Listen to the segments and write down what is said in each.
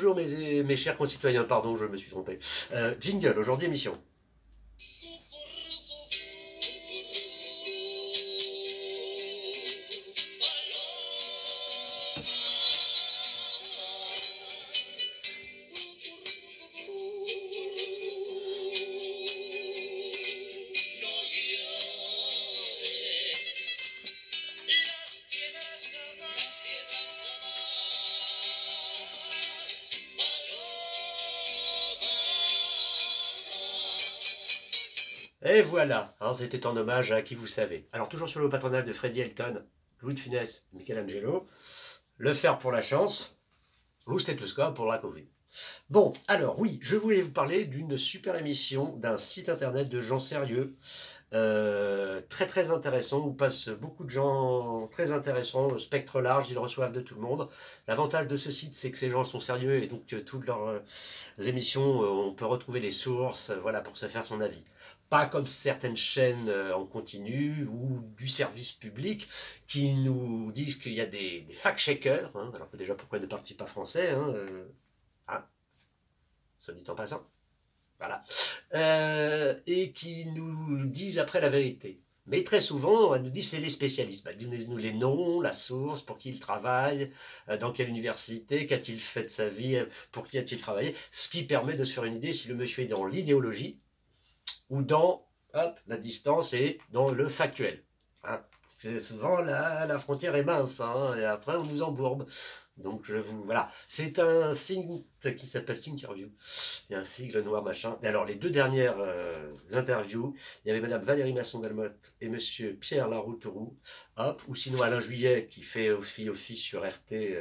Bonjour mes chers concitoyens, pardon, je me suis trompé. Jingle, aujourd'hui émission. Et voilà, hein, c'était en hommage à qui vous savez. Alors toujours sur le patronage de Freddy Elton, Louis de Funès, Michelangelo, le fer pour la chance, ou stéthoscope pour la Covid. Bon, alors oui, je voulais vous parler d'une super émission d'un site internet de gens sérieux, très très intéressant, où passent beaucoup de gens très intéressants, au spectre large, ils reçoivent de tout le monde. L'avantage de ce site, c'est que ces gens sont sérieux et donc toutes leurs émissions, on peut retrouver les sources, voilà, pour se faire son avis. Pas comme certaines chaînes en continu ou du service public qui nous disent qu'il y a des fact-checkers, hein, alors que déjà pourquoi ne parle-t-il pas français, hein, ça dit en passant, voilà, et qui nous disent après la vérité. Mais très souvent, elle nous dit c'est les spécialistes. Bah, donnez-nous les noms, la source, pour qui il travaille, dans quelle université, qu'a-t-il fait de sa vie, pour qui a-t-il travaillé, ce qui permet de se faire une idée si le monsieur est dans l'idéologie ou dans la distance et dans le factuel. Hein. C'est souvent la frontière est mince, hein, et après on nous embourbe. Donc voilà, c'est un site qui s'appelle Thinkerview. Il y a un sigle noir machin. Et alors les deux dernières interviews, il y avait Madame Valérie Masson-Delmotte et Monsieur Pierre Laroutourou, ou sinon Alain Juillet qui fait office sur RT,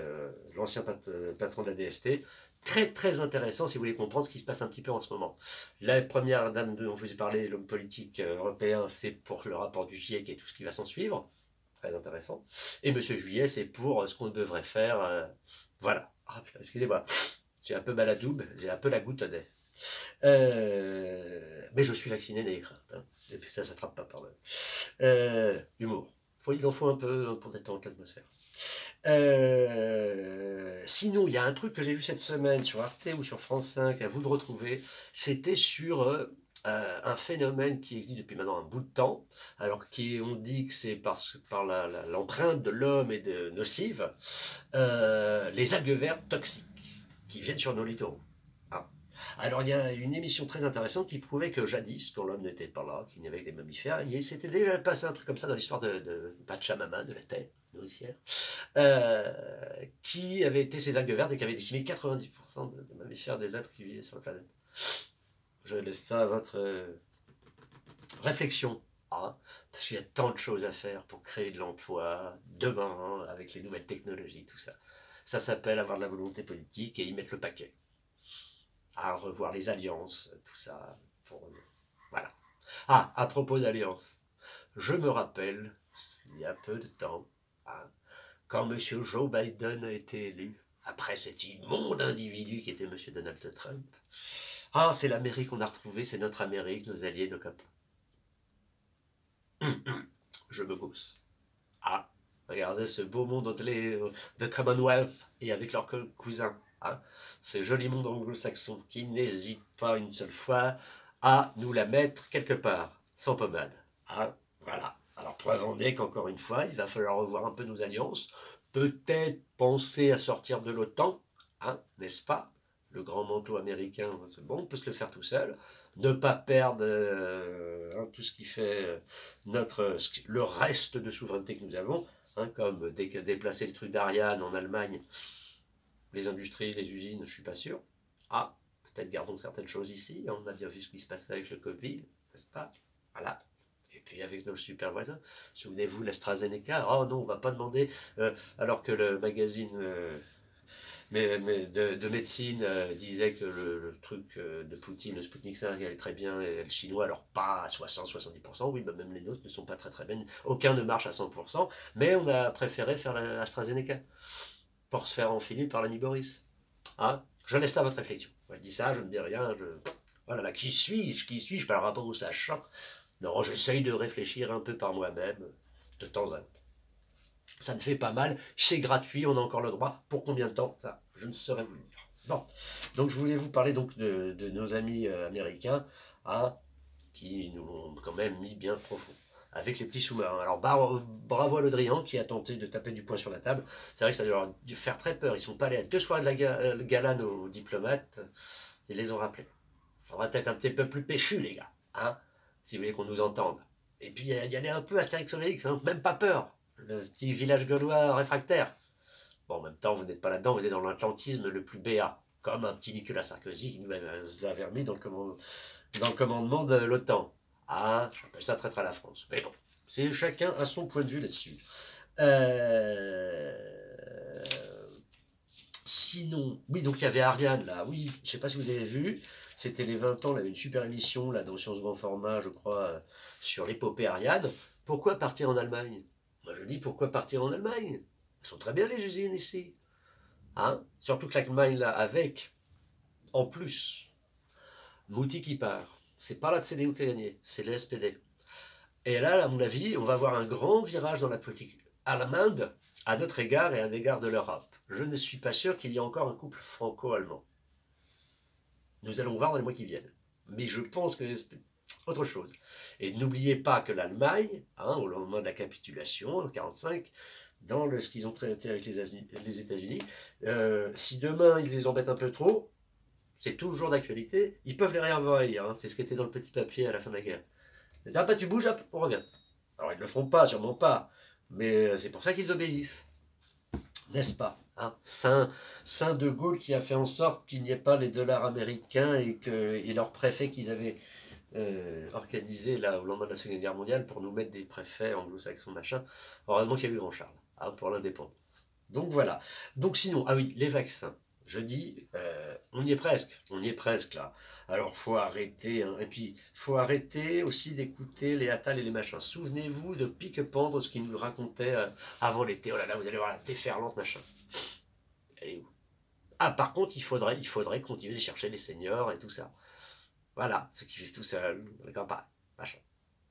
l'ancien patron de la DST. Très très intéressant si vous voulez comprendre ce qui se passe un petit peu en ce moment. La première dame dont je vous ai parlé, l'homme politique européen, c'est pour le rapport du GIEC et tout ce qui va s'en suivre. Très intéressant. Et Monsieur Juillet, c'est pour ce qu'on devrait faire. Voilà. Ah putain, excusez-moi. J'ai un peu mal à double, j'ai un peu la goutte à nez. Mais je suis vacciné, n'ayez crainte. Hein. Et puis ça s'attrape pas par le humour. Il en faut un peu pour détendre l'atmosphère. Sinon, il y a un truc que j'ai vu cette semaine sur Arte ou sur France 5, à vous de retrouver. C'était sur un phénomène qui existe depuis maintenant un bout de temps, alors on dit que c'est par l'empreinte de l'homme et de nocive, les algues vertes toxiques qui viennent sur nos littoraux. Hein. Alors il y a une émission très intéressante qui prouvait que jadis, quand l'homme n'était pas là, qu'il n'y avait que des mammifères, il s'était déjà passé un truc comme ça dans l'histoire de Pachamama, de la Terre nourricière, qui avait été ces algues vertes et qui avait décimé 90% de mammifères des êtres qui vivaient sur la planète. Je laisse ça à votre réflexion. Hein, parce qu'il y a tant de choses à faire pour créer de l'emploi demain, hein, avec les nouvelles technologies, tout ça. Ça s'appelle avoir de la volonté politique et y mettre le paquet. À revoir les alliances, tout ça. Voilà. Ah, à propos d'alliances, je me rappelle, il y a peu de temps, hein, quand M. Joe Biden a été élu, après cet immonde individu qui était M. Donald Trump, ah, c'est l'Amérique qu'on a retrouvée, c'est notre Amérique, nos alliés, nos copains. Je me gousse. Ah, regardez ce beau monde de Commonwealth et avec leurs cousins. Hein, ce joli monde anglo-saxon qui n'hésite pas une seule fois à nous la mettre quelque part, sans pommade. Hein, voilà. Alors preuve en est qu'encore une fois, il va falloir revoir un peu nos alliances, peut-être penser à sortir de l'OTAN, hein, n'est-ce pas? Le grand manteau américain, c'est bon, on peut se le faire tout seul. Ne pas perdre tout ce qui fait le reste de souveraineté que nous avons, hein, comme déplacer les trucs d'Ariane en Allemagne, les industries, les usines, je ne suis pas sûr. Ah, peut-être gardons certaines choses ici, on a bien vu ce qui se passait avec le Covid, n'est-ce pas? Voilà. Et puis avec nos super voisins, souvenez-vous l'AstraZeneca, oh non, on ne va pas demander, alors que le magazine de médecine disait que le truc de Poutine, le Sputnik 5 allait très bien, et le chinois, alors pas à 60-70%, oui, bah même les nôtres ne sont pas très très bien, aucun ne marche à 100%, mais on a préféré faire l'AstraZeneca pour se faire enfiler par l'ami Boris. Hein, je laisse ça à votre réflexion. Je dis ça, je ne dis rien, voilà, là, qui suis-je par rapport au sachant? Non, j'essaye de réfléchir un peu par moi-même, de temps en temps. Ça ne fait pas mal, c'est gratuit, on a encore le droit. Pour combien de temps? Ça, je ne saurais vous le dire. Bon, Donc je voulais vous parler donc de nos amis américains, hein, qui nous l'ont quand même mis bien profond, avec les petits sous-marins. Alors bravo à Le Drian qui a tenté de taper du poing sur la table. C'est vrai que ça leur a dû faire très peur. Ils sont pas allés à 2 soirées de la gala aux diplomates. Ils les ont rappelés. Il faudra peut-être un petit peu plus péchu, les gars, hein, si vous voulez qu'on nous entende. Et puis y aller un peu Astérix Obélix, hein, même pas peur. Le petit village gaulois réfractaire. Bon, en même temps, vous n'êtes pas là-dedans, vous êtes dans l'atlantisme le plus béat, comme un petit Nicolas Sarkozy qui nous avait remis dans le commandement de l'OTAN. Ah, j'appelle ça traître à la France. Mais bon, c'est chacun a son point de vue là-dessus. Sinon, oui, donc il y avait Ariane là, oui, je sais pas si vous avez vu, c'était les 20 ans, il y avait une super émission là dans Sciences Grand Format, je crois, sur l'épopée Ariane. Pourquoi partir en Allemagne? Moi je dis pourquoi partir en Allemagne? Elles sont très bien les usines ici. Hein, surtout que l'Allemagne là, avec, en plus, Mouti qui part. C'est pas la CDU qui a gagné, c'est le SPD. Et là, à mon avis, on va avoir un grand virage dans la politique allemande à notre égard et à l'égard de l'Europe. Je ne suis pas sûr qu'il y ait encore un couple franco-allemand. Nous allons voir dans les mois qui viennent. Mais je pense que c'est autre chose. Et n'oubliez pas que l'Allemagne, hein, au lendemain de la capitulation, en 1945, dans ce qu'ils ont traité avec les États-Unis, si demain ils les embêtent un peu trop, c'est toujours d'actualité, ils peuvent les réenvahir. Hein, c'est ce qui était dans le petit papier à la fin de la guerre. Ah bah tu bouges, hop, on revient. Alors ils ne le feront pas, sûrement pas, mais c'est pour ça qu'ils obéissent. N'est-ce pas, hein, Saint de Gaulle qui a fait en sorte qu'il n'y ait pas les dollars américains et leurs préfets qu'ils avaient organisés là, au lendemain de la Seconde Guerre mondiale pour nous mettre des préfets anglo-saxons, machin. Heureusement qu'il y a eu Grand Charles, hein, pour l'indépendance. Donc voilà. Donc sinon, ah oui, les vaccins. Je dis, on y est presque là. Alors faut arrêter, hein, et puis faut arrêter aussi d'écouter les Attal et les machins. Souvenez-vous de Pique-Pendre, ce qu'ils nous racontaient avant l'été. Oh là là, vous allez voir la déferlante, machin. Elle est où? Ah, par contre, il faudrait continuer de chercher les seniors et tout ça. Voilà, ceux qui vivent tout seuls, dans les campagnes, machin.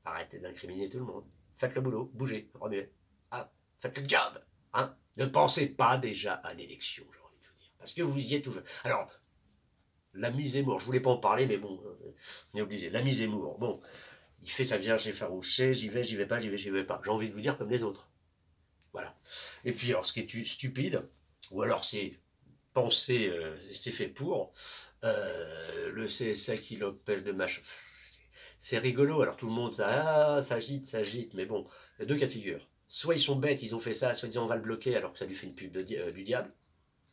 Arrêtez d'incriminer tout le monde. Faites le boulot, bougez, remuez. Ah, faites le job, hein. Ne pensez pas déjà à l'élection, j'ai envie de vous dire. Parce que vous y êtes tout. Alors, l'ami Zemmour, je voulais pas en parler, mais bon, on est obligé. L'ami Zemmour, bon, il fait sa vierge effarouchée, j'y vais pas, j'y vais pas. J'ai envie de vous dire comme les autres. Voilà. Et puis, alors, ce qui est stupide, ou alors c'est pensé, c'est fait pour, le CSA qui l'empêche de machin. C'est rigolo, alors tout le monde, ça s'agite, mais bon, il y a deux cas de figure. Soit ils sont bêtes, ils ont fait ça, soit ils disent on va le bloquer alors que ça lui fait une pub du diable,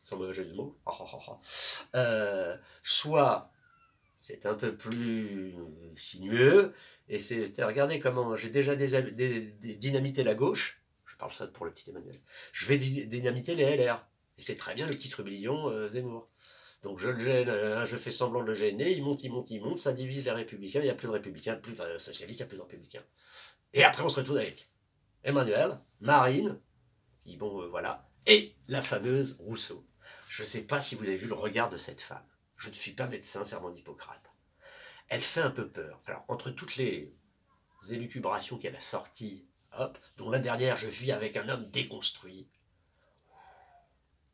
sans mauvais jeu de mots. Soit c'est un peu plus sinueux, et c'est, regardez comment j'ai déjà dynamité la gauche, je parle ça pour le petit Emmanuel, je vais dynamiter les LR, et c'est très bien le petit trublion Zemmour. Donc je le gêne, je fais semblant de le gêner, il monte, ça divise les républicains, il n'y a plus de républicains, plus de socialistes, il n'y a plus de républicains. Et après on se retrouve avec Emmanuel, Marine, qui bon voilà, et la fameuse Rousseau. Je ne sais pas si vous avez vu le regard de cette femme. Je ne suis pas médecin, serment d'Hippocrate. Elle fait un peu peur. Alors entre toutes les élucubrations qu'elle a sorties, hop, dont la dernière, je vis avec un homme déconstruit,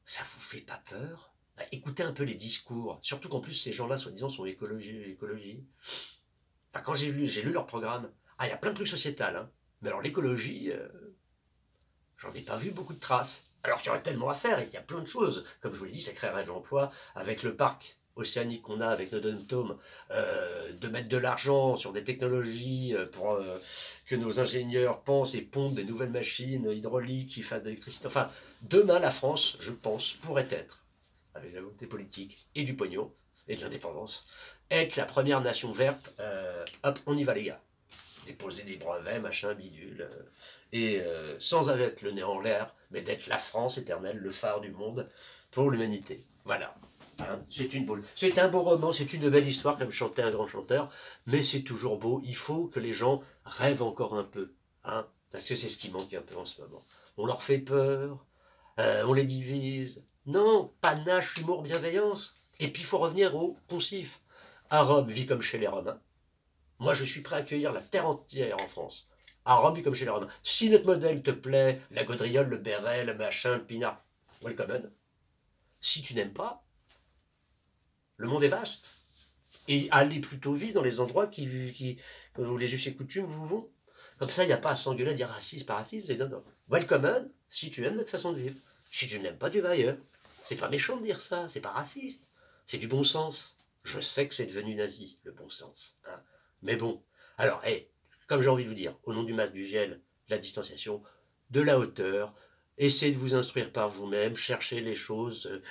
ça vous fait pas peur? Bah, écoutez un peu les discours, surtout qu'en plus ces gens-là, soi-disant, sont écologie. Enfin, quand j'ai lu leur programme, ah, il y a plein de trucs sociétals, hein. Mais alors l'écologie, j'en ai pas vu beaucoup de traces. Alors qu'il y aurait tellement à faire, et il y a plein de choses. Comme je vous l'ai dit, ça créerait de l'emploi avec le parc océanique qu'on a avec notre dôme, de mettre de l'argent sur des technologies pour que nos ingénieurs pensent et pondent des nouvelles machines hydrauliques qui fassent de l'électricité. Enfin, demain, la France, je pense, pourrait être, avec la volonté politique et du pognon et de l'indépendance, être la première nation verte. Hop, on y va les gars. Déposer des brevets, machin, bidule. Et sans avec le nez en l'air, mais d'être la France éternelle, le phare du monde pour l'humanité. Voilà. Hein, c'est un beau roman, c'est une belle histoire, comme chantait un grand chanteur, mais c'est toujours beau. Il faut que les gens rêvent encore un peu. Hein, parce que c'est ce qui manque un peu en ce moment. On leur fait peur, on les divise. Non, panache, humour, bienveillance. Et puis il faut revenir au poncif. À Rome, vit comme chez les Romains. Moi, je suis prêt à accueillir la terre entière en France. À Rome, vit comme chez les Romains. Si notre modèle te plaît, la gaudriole, le béret, le machin, le pinard, welcome. Si tu n'aimes pas, Le monde est vaste. Et allez plutôt vivre dans les endroits où les us et coutumes vous vont. Comme ça, il n'y a pas à s'engueuler, à dire raciste, pas raciste. Vous dites, non, non. Welcome, si tu aimes notre façon de vivre. Si tu n'aimes pas, tu vas ailleurs. C'est pas méchant de dire ça, c'est pas raciste. C'est du bon sens. Je sais que c'est devenu nazi, le bon sens. Hein. Mais bon. Alors, comme j'ai envie de vous dire, au nom du masque, du gel, de la distanciation, de la hauteur, essayez de vous instruire par vous-même, cherchez les choses,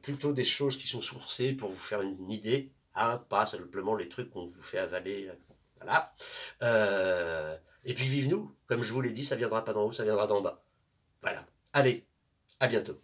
plutôt des choses qui sont sourcées pour vous faire une idée, hein, pas simplement les trucs qu'on vous fait avaler. Voilà. Et puis vive-nous, comme je vous l'ai dit, ça viendra pas d'en haut, ça viendra d'en bas. Voilà. Allez, à bientôt.